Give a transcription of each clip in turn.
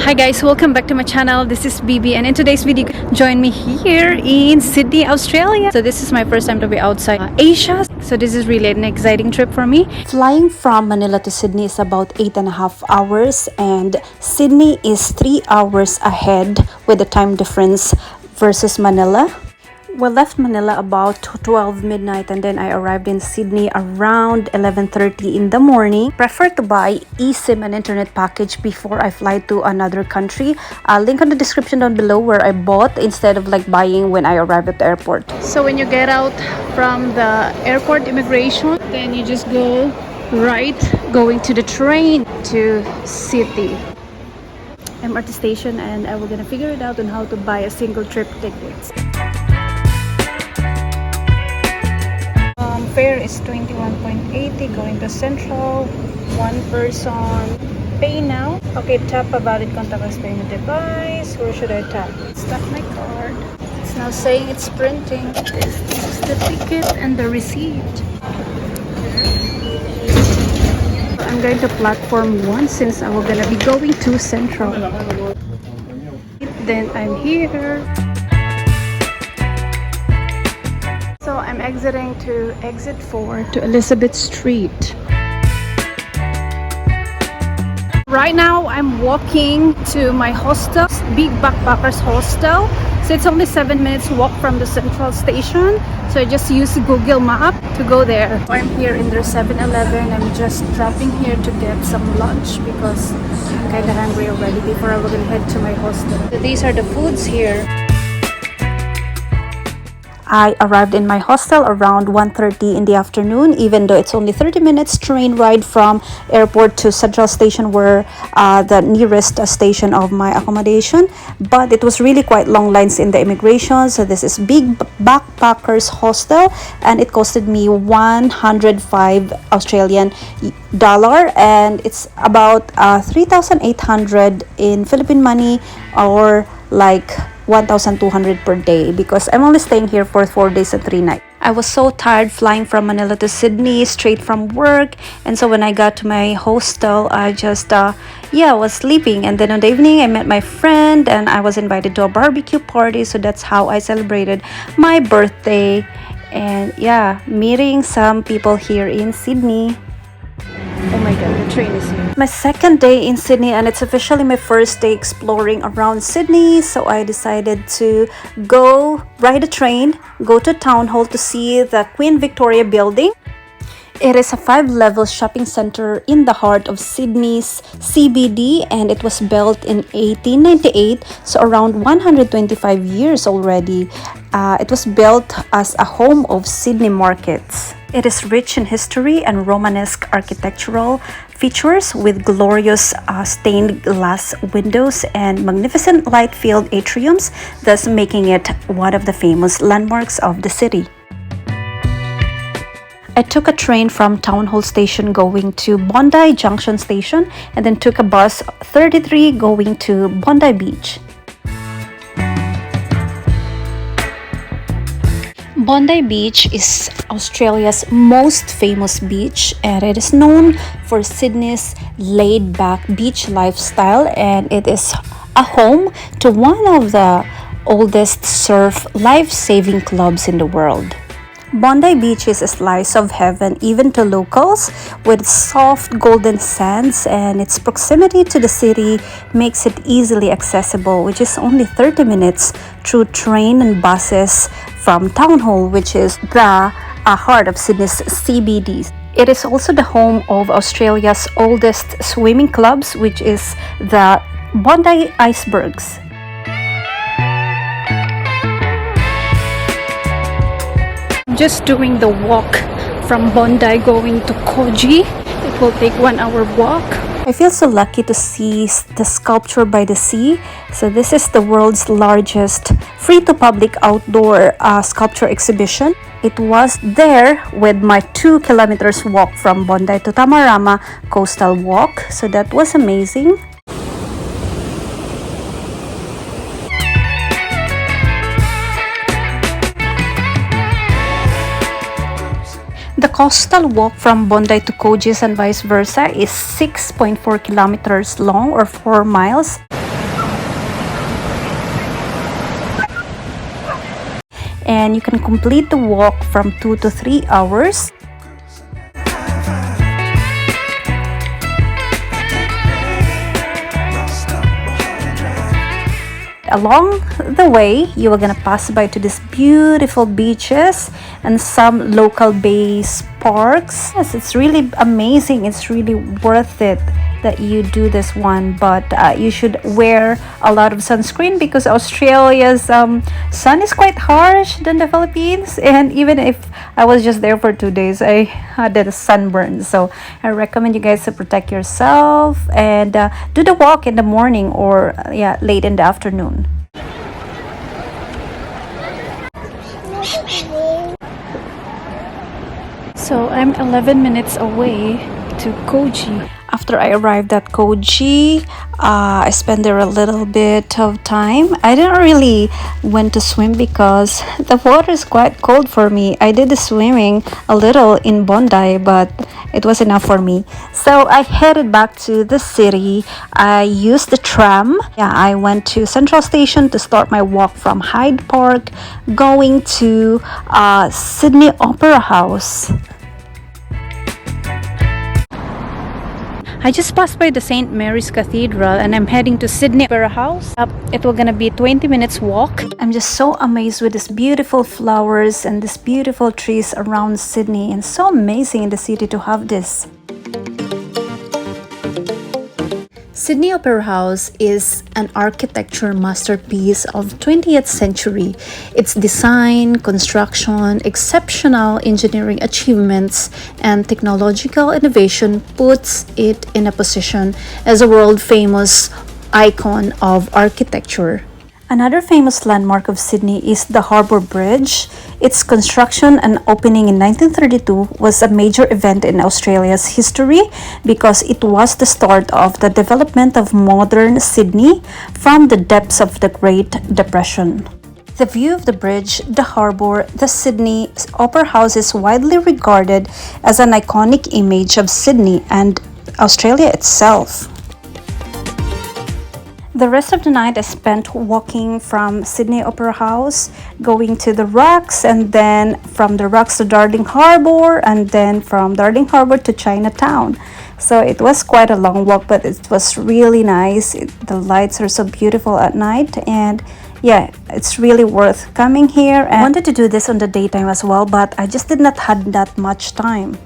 Hi guys, welcome back to my channel. This is BB, and in today's video, join me here in Sydney, Australia. So this is my first time to be outside Asia. So this is really an exciting trip for me. Flying from Manila to Sydney is about 8.5 hours, and Sydney is 3 hours ahead with the time difference versus Manila. We left Manila about 12 midnight, and then I arrived in Sydney around 11:30 in the morning. Prefer to buy eSIM and internet package before I fly to another country. I'll link on the description down below where I bought instead of like buying when I arrived at the airport. So when you get out from the airport immigration, then you just go right, going to the train to City MRT station, and I will gonna figure it out on how to buy a single trip tickets. Fare is 21.80 going to Central. One person. Pay now. Okay, tap a valid contactless payment device. Where should I tap? Tap my card. It's now saying it's printing. This is the ticket and the receipt. I'm going to platform 1 since I'm gonna be going to Central. Then I'm here. So I'm exiting to exit 4 to Elizabeth Street. Right now I'm walking to my hostel, Big Backpackers Hostel. So it's only 7 minutes walk from the Central Station. So I just use Google Map to go there. I'm here in their 7-Eleven. I'm just dropping here to get some lunch because I'm kind of hungry already before I will head to my hostel. So these are the foods here. I arrived in my hostel around 1:30 in the afternoon, even though it's only 30 minutes train ride from airport to Central Station, where the nearest station of my accommodation. But it was really quite long lines in the immigration. So this is Big Backpackers Hostel, and it costed me 105 Australian dollar, and it's about 3,800 in Philippine money, or like 1,200 per day, because I'm only staying here for 4 days and 3 nights. I was so tired flying from Manila to Sydney straight from work, and so when I got to my hostel, I just was sleeping. And then in the evening I met my friend, and I was invited to a barbecue party, so that's how I celebrated my birthday. And yeah, meeting some people here in Sydney. Oh my god, the train is here. My second day in Sydney, and it's officially my first day exploring around Sydney. So I decided to go ride a train, go to Town Hall to see the Queen Victoria building. It is a 5-level shopping center in the heart of Sydney's CBD, and it was built in 1898, so around 125 years already. It was built as a home of Sydney markets. It is rich in history and Romanesque architectural features with glorious stained glass windows and magnificent light-filled atriums, thus making it one of the famous landmarks of the city. I took a train from Town Hall Station going to Bondi Junction Station, and then took a bus 33 going to Bondi Beach. Bondi Beach is Australia's most famous beach, and it is known for Sydney's laid-back beach lifestyle, and it is a home to one of the oldest surf life-saving clubs in the world. Bondi Beach is a slice of heaven even to locals, with soft golden sands, and its proximity to the city makes it easily accessible, which is only 30 minutes through train and buses from Town Hall, which is the heart of Sydney's CBD. It is also the home of Australia's oldest swimming clubs, which is the Bondi Icebergs. Just doing the walk from Bondi going to Coogee. It will take 1 hour walk. I feel so lucky to see the sculpture by the sea. So this is the world's largest free-to-public outdoor sculpture exhibition. It was there with my 2 kilometers walk from Bondi to Tamarama Coastal Walk. So that was amazing. The coastal walk from Bondi to Coogee and vice versa is 6.4 kilometers long, or 4 miles. and you can complete the walk from 2 to 3 hours. Along the way, you are gonna pass by to these beautiful beaches and some local base parks. Yes, it's really amazing. It's really worth it that you do this one, but you should wear a lot of sunscreen because Australia's sun is quite harsh than the Philippines, and even if I was just there for 2 days, I had a sunburn. So I recommend you guys to protect yourself and do the walk in the morning or late in the afternoon. So I'm 11 minutes away to Koji. After I arrived at Koji, I spent there a little bit of time. I didn't really went to swim because the water is quite cold for me. I did the swimming a little in Bondi, but it was enough for me. So I headed back to the city. I used the tram. I went to Central Station to start my walk from Hyde Park, going to Sydney Opera House. I just passed by the St. Mary's Cathedral and I'm heading to Sydney Opera House. It will gonna be 20 minutes walk. I'm just so amazed with these beautiful flowers and these beautiful trees around Sydney, and so amazing in the city to have this. Sydney Opera House is an architecture masterpiece of 20th century. Its design, construction, exceptional engineering achievements, and technological innovation puts it in a position as a world-famous icon of architecture. Another famous landmark of Sydney is the Harbour Bridge. Its construction and opening in 1932 was a major event in Australia's history because it was the start of the development of modern Sydney from the depths of the Great Depression. The view of the bridge, the harbour, the Sydney Opera House is widely regarded as an iconic image of Sydney and Australia itself. The rest of the night I spent walking from Sydney Opera House, going to the Rocks, and then from the Rocks to Darling Harbour, and then from Darling Harbour to Chinatown. So it was quite a long walk, but it was really nice. The lights are so beautiful at night, and yeah, it's really worth coming here. And I wanted to do this on the daytime as well, but I just did not have that much time.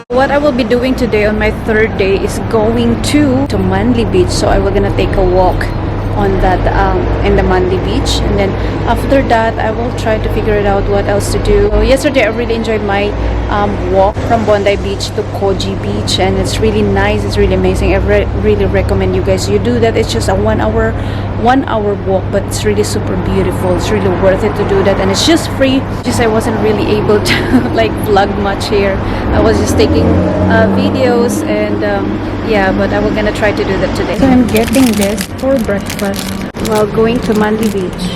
What I will be doing today on my third day is going to Manly Beach. So I will gonna take a walk on that in the Manly Beach, and then after that I will try to figure it out what else to do. So yesterday I really enjoyed my walk from Bondi Beach to Koji Beach, and it's really nice. It's really amazing. I really recommend you guys you do that. It's just a 1 hour walk, but it's really super beautiful. It's really worth it to do that, and it's just free. Just I wasn't really able to like vlog much here. I was just taking videos, and yeah, but I was gonna try to do that today. So I'm getting this for breakfast while going to Manly Beach.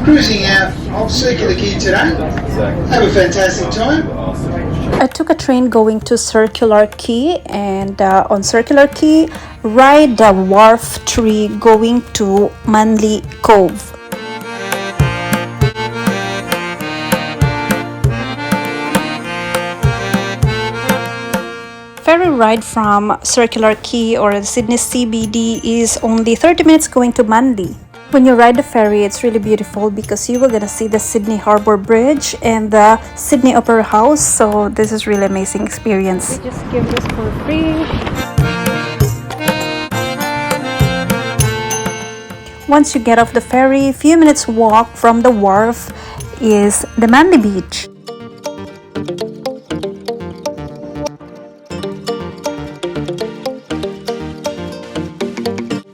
Cruising out of Circular Quay today. Have a fantastic time. I took a train going to Circular Quay, and on Circular Quay, ride the wharf tree going to Manly Cove. Ferry ride from Circular Quay or Sydney CBD is only 30 minutes going to Manly. When you ride the ferry, it's really beautiful because you will gonna see the Sydney Harbour Bridge and the Sydney Opera House. So this is really amazing experience. They just give this for free. Once you get off the ferry, a few minutes walk from the wharf is the Manly Beach.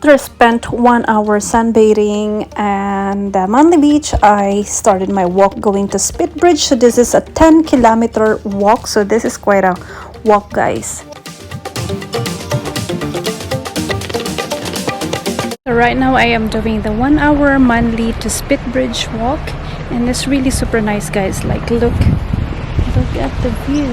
After I spent 1 hour sunbathing and Manly Beach, I started my walk going to Spitbridge. So this is a 10-kilometer walk. So this is quite a walk, guys. So right now I am doing the 1 hour Manly to Spitbridge walk, and it's really super nice, guys. Like look at the view.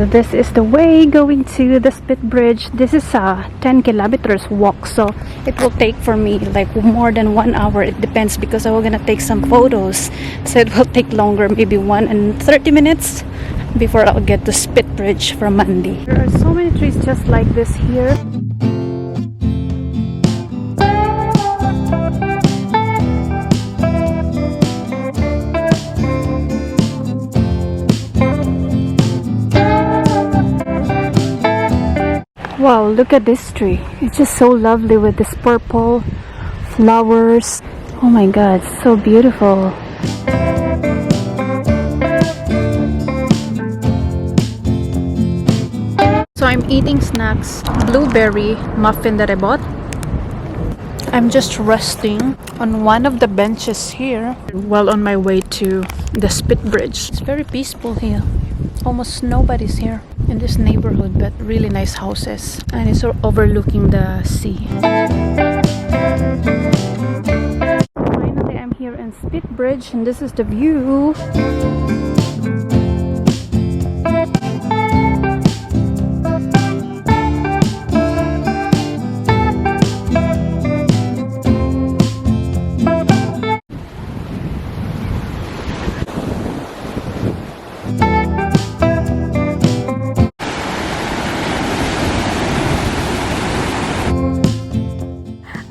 This is the way going to the Spitbridge. This is a 10 kilometers walk, so it will take for me like more than 1 hour. It depends because I was gonna take some photos, so it will take longer, maybe 1 and 30 minutes before I'll get to Spitbridge from Manly. There are so many trees just like this here. Wow, look at this tree. It's just so lovely with this purple flowers. Oh my god, so beautiful. So I'm eating snacks, blueberry muffin that I bought. I'm just resting on one of the benches here while on my way to the Spitbridge. It's very peaceful here. Almost nobody's here in this neighborhood, but really nice houses, and it's overlooking the sea. Finally, I'm here in Spitbridge, and this is the view.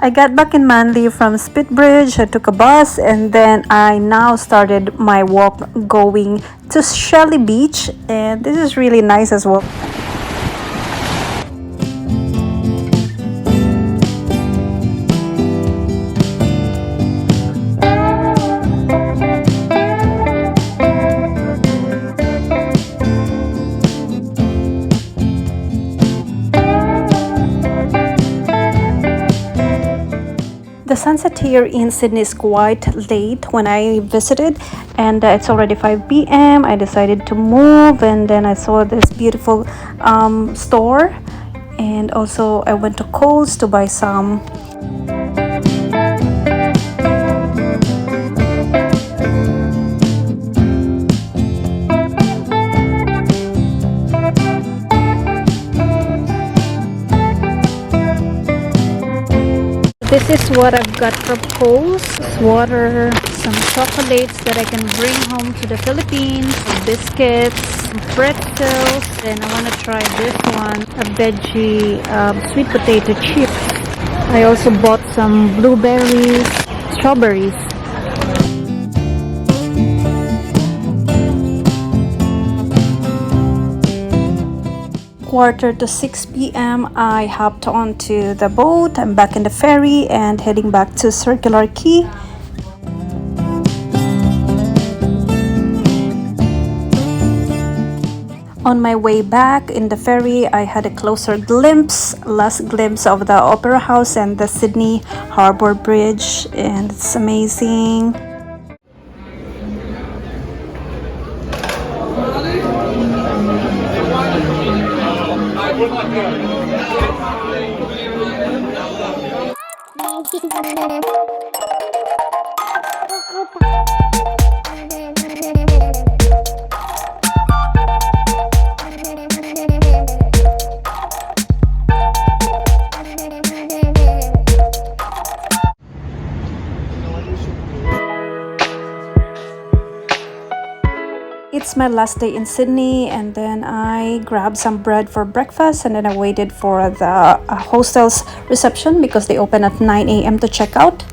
I got back in Manly from Spitbridge. I took a bus, and then I now started my walk going to Shelly Beach, and this is really nice as well. The sunset here in Sydney is quite late when I visited, and it's already 5 p.m. I decided to move, and then I saw this beautiful store, and also I went to Coles to buy some. This is what I've got from Coles. Water, some chocolates that I can bring home to the Philippines, biscuits, pretzels, and I want to try this one, a veggie sweet potato chips. I also bought some blueberries, strawberries. Quarter to 6 p.m. I hopped onto the boat. I'm back in the ferry and heading back to Circular Quay. On my way back in the ferry, I had a last glimpse of the Opera House and the Sydney Harbour Bridge, and it's amazing. It's my last day in Sydney, and then I grabbed some bread for breakfast, and then I waited for the hostel's reception because they open at 9 a.m. to check out.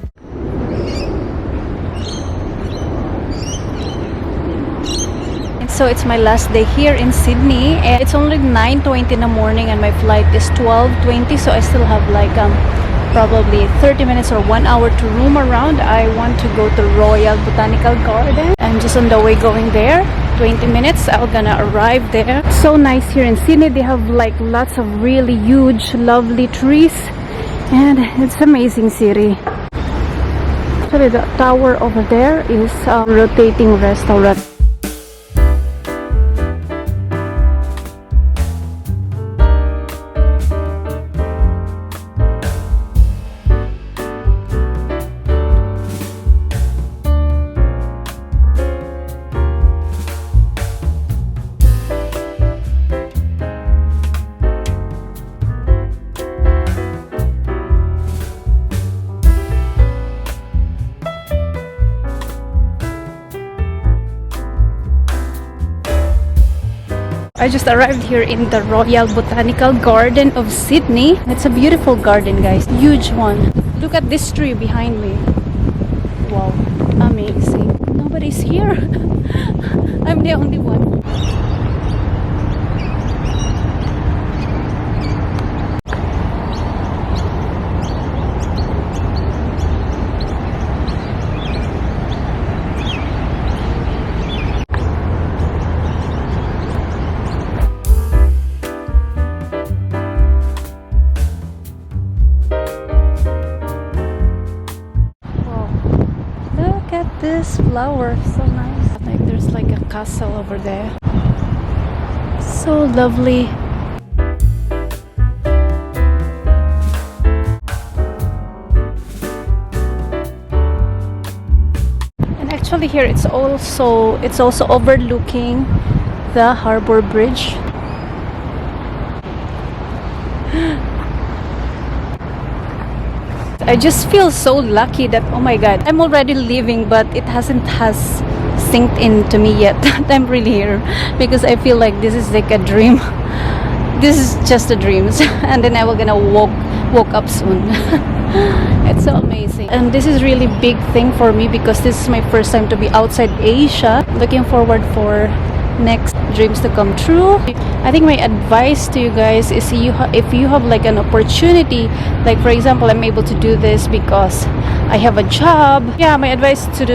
So it's my last day here in Sydney, and it's only 9:20 in the morning and my flight is 12:20, so I still have like probably 30 minutes or 1 hour to roam around. I want to go to Royal Botanical Garden. I'm just on the way going there. 20 minutes, I'm gonna arrive there. So nice here in Sydney. They have like lots of really huge, lovely trees, and it's amazing city. Actually, the tower over there is a rotating restaurant. I just arrived here in the Royal Botanical Garden of Sydney. It's a beautiful garden, guys. Huge one. Look at this tree behind me. Wow, amazing. Nobody's here. I'm the only one. Look at this flower, so nice. Like there's like a castle over there. So lovely. And actually here it's also overlooking the Harbour Bridge. I just feel so lucky that, oh my god, I'm already leaving, but it hasn't synced into me yet that I'm really here, because I feel like this is like a dream. This is just a dream. And then I will gonna woke up soon. It's so amazing. And this is really big thing for me because this is my first time to be outside Asia. Looking forward for next dreams to come true. I think my advice to you guys is if you have like an opportunity, like for example, I'm able to do this because I have a job. Yeah, my advice to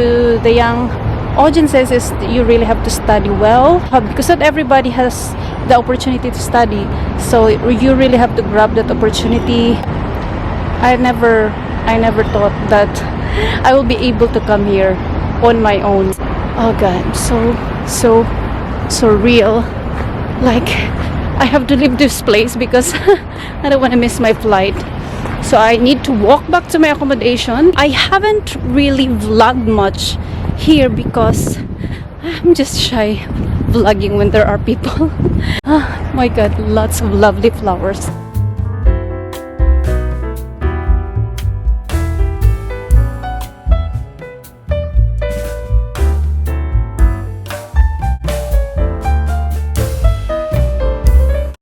the young audiences is you really have to study well, because not everybody has the opportunity to study. So you really have to grab that opportunity. I never thought that I will be able to come here on my own. Oh god, so real. Like I have to leave this place because I don't want to miss my flight. So I need to walk back to my accommodation. I haven't really vlogged much here because I'm just shy vlogging when there are people. Oh my god, lots of lovely flowers.